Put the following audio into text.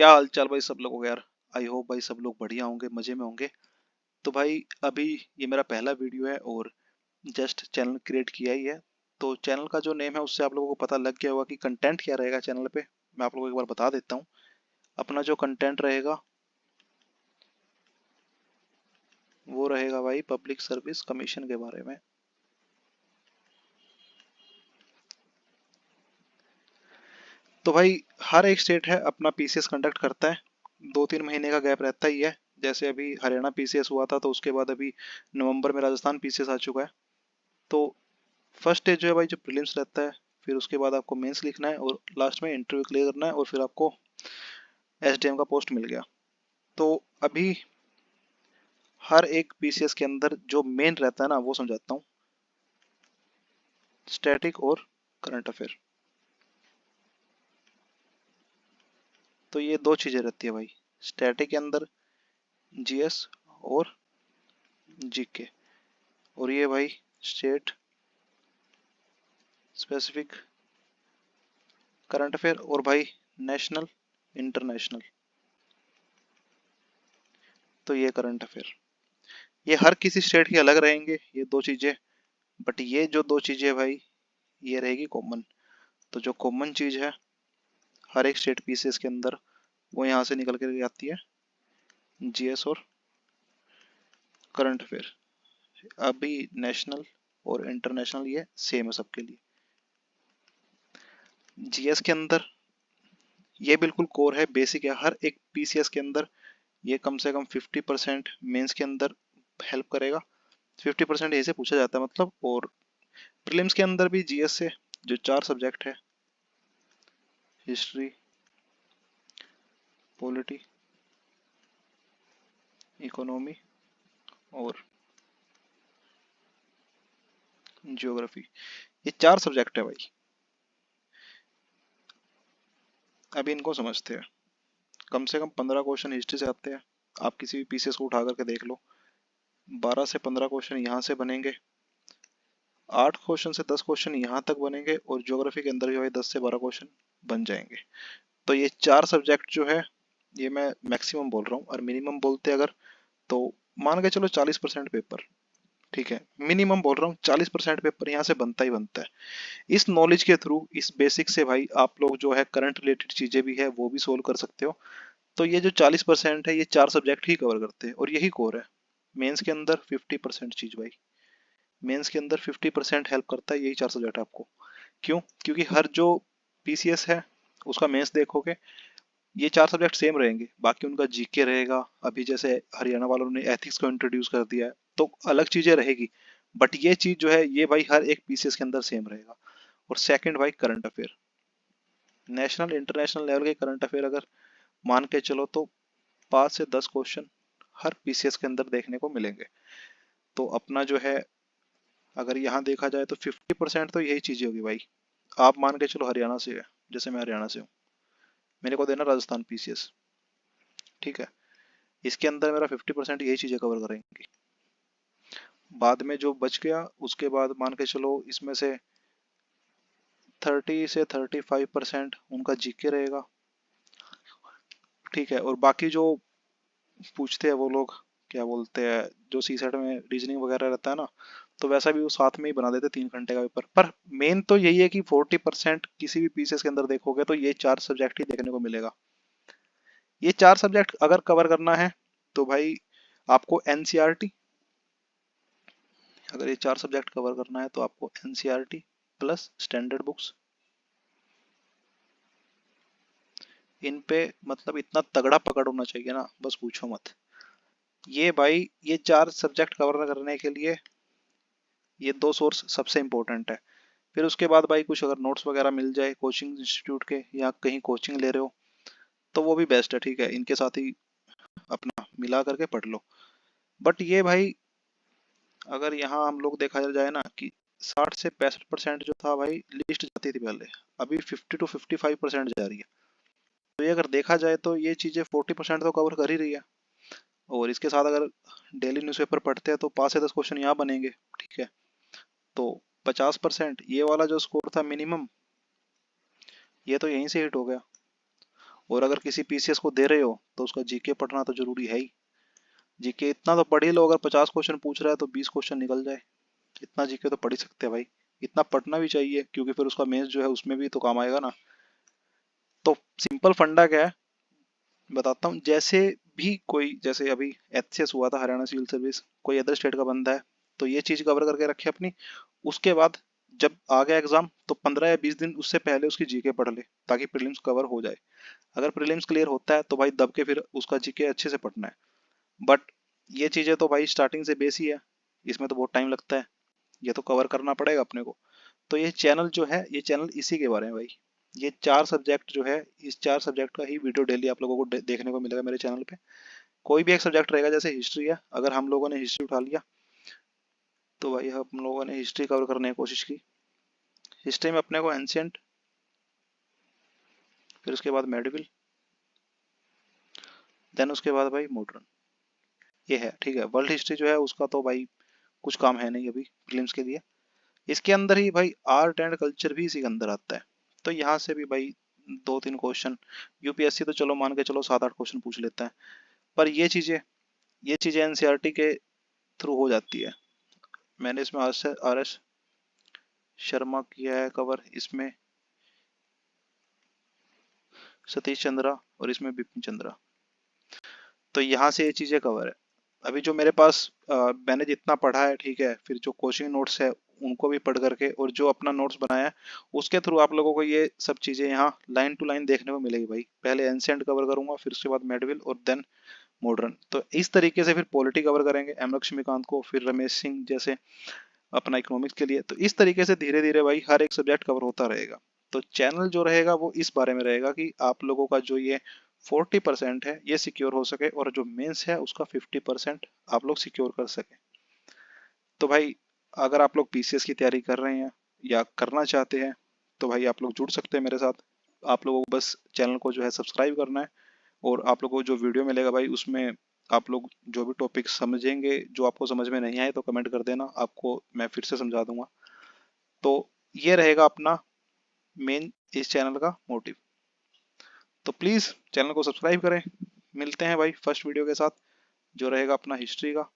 क्या हाल चाल भाई सब लोगों का यार। आई होप भाई सब लोग बढ़िया होंगे, मजे में होंगे। तो भाई अभी ये मेरा पहला वीडियो है और जस्ट चैनल क्रिएट किया ही है। तो चैनल का जो नेम है उससे आप लोगों को पता लग गया होगा कि कंटेंट क्या रहेगा चैनल पे। मैं आप लोगों को एक बार बता देता हूँ। अपना जो कंटेंट रहेगा वो रहेगा भाई पब्लिक सर्विस कमीशन के बारे में। तो भाई हर एक स्टेट है अपना पीसीएस कंडक्ट करता है। 2-3 महीने का गैप रहता ही है। जैसे अभी हरियाणा पीसीएस हुआ था तो उसके बाद अभी नवंबर में राजस्थान पीसीएस आ चुका है। तो फर्स्ट स्टेज जो है भाई जो प्रीलिम्स रहता है, फिर उसके बाद आपको मेंस लिखना है और लास्ट में इंटरव्यू क्लियर करना है और फिर आपको एसडीएम का पोस्ट मिल गया। तो अभी हर एक पीसीएस के अंदर जो मेन रहता है ना वो समझाता हूँ। स्टैटिक और करंट अफेयर, तो ये दो चीजें रहती है भाई। स्टैटिक के अंदर जीएस और जीके, और ये भाई स्टेट स्पेसिफिक करंट अफेयर और भाई नेशनल इंटरनेशनल, तो ये करंट अफेयर। ये हर किसी स्टेट की अलग रहेंगे ये दो चीजें, बट ये जो दो चीजें भाई ये रहेगी कॉमन। तो जो कॉमन चीज है हर एक स्टेट पीसीएस के अंदर वो यहाँ से निकल कर आती है, जीएस और करंट अफेयर। अभी नेशनल और इंटरनेशनल ये सेम है सबके लिए। जीएस के अंदर ये बिल्कुल कोर है, बेसिक है हर एक पीसीएस के अंदर। ये कम से कम 50% मेंस के अंदर हेल्प करेगा। 50% यही से पूछा जाता है मतलब। और प्रीलिम्स के अंदर भी जीएस से जो 4 सब्जेक्ट है, हिस्ट्री, पॉलिटी, इकोनॉमी और ज्योग्राफी, ये 4 सब्जेक्ट है भाई। अभी इनको समझते हैं। कम से कम 15 क्वेश्चन हिस्ट्री से आते हैं। आप किसी भी पीसीएस को उठा करके देख लो, 12 से 15 क्वेश्चन यहाँ से बनेंगे। 8 क्वेश्चन से 10 क्वेश्चन यहाँ तक बनेंगे और ज्योग्राफी के अंदर जो है 10 से 12 क्वेश्चन बन जाएंगे। तो ये 4 सब्जेक्ट जो है ये मैं मैक्सिमम बोल रहा हूँ, और मिनिमम बोलते अगर तो मान के चलो 40% पेपर। ठीक है, मिनिमम बोल रहा हूँ 40% पेपर यहाँ से बनता ही बनता है। इस नॉलेज के थ्रू, इस बेसिक से भाई आप लोग जो है करंट रिलेटेड चीजें भी है वो भी सोल्व कर सकते हो। तो ये जो 40% है ये 4 सब्जेक्ट ही कवर करते हैं और यही कोर है। मेंस के अंदर 50% चीज भाई, मेंस के अंदर 50% हेल्प करता है यही 4 सब्जेक्ट आपको। क्यों? क्योंकि हर जो पीसीएस है उसका मेंस देखोगे ये 4 सब्जेक्ट सेम रहेंगे, बाकी उनका जीके रहेगा। अभी जैसे हरियाणा वालों ने एथिक्स को इंट्रोड्यूस कर दिया है तो अलग चीजें रहेगी, बट ये चीज जो है ये भाई हर एक पीसीएस के अंदर सेम रहेगा। और सेकंड भाई current affair, national international level के करंट अफेयर अगर मान के चलो तो 5 से 10 क्वेश्चन हर पीसीएस के अंदर देखने को मिलेंगे। तो अपना जो है अगर यहाँ देखा जाए तो 50% तो यही चीजें होगी भाई। आप मान के चलो हरियाणा से है, जैसे मैं हरियाणा से हूँ, मेरे को देना राजस्थान पीसीएस। ठीक है, इसके अंदर मेरा 50% यही चीजें कवर करेंगी। बाद में जो बच गया उसके बाद मान के चलो इसमें से 30 से 35% उनका जीके रहेगा। ठीक है, और बाकी जो पूछते हैं वो लोग क्या बोलते हैं, जो सी सेट में रीजनिंग वगैरह रहता है ना, तो वैसा भी वो साथ में ही बना देते 3 घंटे का पेपर। पर मेन तो यही है कि 40% किसी भी पीसेस के अंदर देखोगे तो ये 4 सब्जेक्ट ही देखने को मिलेगा। ये 4 सब्जेक्ट अगर कवर करना है तो भाई आपको एनसीईआरटी, अगर ये 4 सब्जेक्ट कवर करना है तो आपको एनसीईआरटी प्लस स्टैंडर्ड बुक्स, इन पे मतलब इतना तगड़ा पकड़ होना चाहिए ना, बस पूछो मत। ये भाई ये 4 सब्जेक्ट कवर करने के लिए ये दो सोर्स सबसे इंपॉर्टेंट है। फिर उसके बाद भाई कुछ अगर नोट्स वगैरह मिल जाए कोचिंग इंस्टीट्यूट के या कहीं कोचिंग ले रहे हो तो वो भी बेस्ट है। ठीक है, इनके साथ ही अपना मिला करके पढ़ लो। बट ये भाई अगर यहाँ हम लोग देखा जाए ना कि 60 से 65% जो था भाई लिस्ट जाती थी पहले, अभी 50 to 55% जा रही है। तो ये अगर देखा जाए तो ये चीजें 40% तो कवर कर ही रही है। और इसके साथ अगर डेली न्यूज़पेपर पढ़ते हैं तो 5 से 10 क्वेश्चन यहाँ बनेंगे। ठीक है, तो 50% ये वाला जो स्कोर था मिनिमम, ये तो यहीं से हिट हो गया। और अगर किसी पीसीएस को दे रहे हो तो उसका जीके पढ़ना तो जरूरी है ही। जीके इतना तो पढ़ ही लो, अगर 50 क्वेश्चन पूछ रहा है तो 20 क्वेश्चन निकल जाए, इतना जीके तो पढ़ ही सकते हैं भाई। इतना पढ़ना भी चाहिए क्योंकि फिर उसका मेंस जो है उसमें भी तो काम आएगा ना। तो सिंपल फंडा क्या है बताता हूँ। जैसे भी कोई, जैसे अभी एचसीएस हुआ था, हरियाणा सिविल सर्विस, कोई अदर स्टेट का बंदा है तो ये चीज कवर करके रखे अपनी। उसके बाद जब आ गया एग्जाम तो 15 या 20 दिन उससे पहले उसकी जीके पढ़ ले ताकि प्रीलिम्स कवर हो जाए। अगर प्रीलिम्स क्लियर होता है तो भाई दब के फिर उसका जीके अच्छे से पढ़ना है। बट ये चीजें तो भाई स्टार्टिंग से बेस ही है, इसमें तो बहुत टाइम लगता है, ये तो कवर करना पड़ेगा अपने को। तो ये चैनल जो है, ये चैनल इसी के बारे में भाई। ये 4 सब्जेक्ट जो है, इस 4 सब्जेक्ट का ही वीडियो डेली आप लोगों को देखने को मिलेगा मेरे चैनल पे। कोई भी एक सब्जेक्ट रहेगा, जैसे हिस्ट्री है, अगर हम लोगों ने हिस्ट्री उठा लिया तो भाई हम लोगों ने हिस्ट्री कवर करने की कोशिश की। हिस्ट्री में अपने को एंशियंट, फिर उसके बाद मेडिवल, देन उसके बाद भाई मॉडर्न। ये है, ठीक है। वर्ल्ड हिस्ट्री जो है उसका तो भाई कुछ काम है नहीं अभी फिल्म्स के लिए। इसके अंदर ही भाई आर्ट एंड कल्चर भी इसी के अंदर आता है। तो यहाँ से भी भाई 2-3 क्वेश्चन, यूपीएससी तो चलो मान के चलो 7-8 क्वेश्चन पूछ लेता है। पर ये चीजें एनसीईआरटी के थ्रू हो जाती है। मैंने इसमें आर एस शर्मा किया है कवर, इसमें सतीश चंद्रा, और इसमें बिपिन चंद्रा। तो यहाँ से ये चीजें कवर है। अभी जो मेरे पास मैंने जितना पढ़ा है, ठीक है, फिर जो कोचिंग नोट्स है उनको भी पढ़ करके, और जो अपना नोट्स बनाया है उसके थ्रू आप लोगों को ये सब चीजें यहाँ लाइन टू लाइन देखने को मिलेगी भाई। पहले एंशिएंट कवर करूंगा, फिर उसके बाद मेडविल, और देन मॉडर्न। तो इस तरीके से फिर पॉलिटी कवर करेंगे एम लक्ष्मीकांत को, फिर रमेश सिंह जैसे अपना इकोनॉमिक्स के लिए। तो इस तरीके से धीरे धीरे भाई हर एक सब्जेक्ट कवर होता रहेगा। तो चैनल जो रहेगा वो इस बारे में रहेगा कि आप लोगों का जो ये 40% है ये सिक्योर हो सके, और जो मेंस है उसका 50% आप लोग सिक्योर कर सके। तो भाई अगर आप लोग पीसीएस की तैयारी कर रहे हैं या करना चाहते हैं तो भाई आप लोग जुड़ सकते हैं मेरे साथ। आप लोगों को बस चैनल को जो है सब्सक्राइब करना है, और आप लोगों को जो वीडियो मिलेगा भाई उसमें आप लोग जो भी टॉपिक समझेंगे, जो आपको समझ में नहीं आए तो कमेंट कर देना, आपको मैं फिर से समझा दूंगा। तो ये रहेगा अपना मेन इस चैनल का मोटिव। तो प्लीज़ चैनल को सब्सक्राइब करें। मिलते हैं भाई फर्स्ट वीडियो के साथ, जो रहेगा अपना हिस्ट्री का।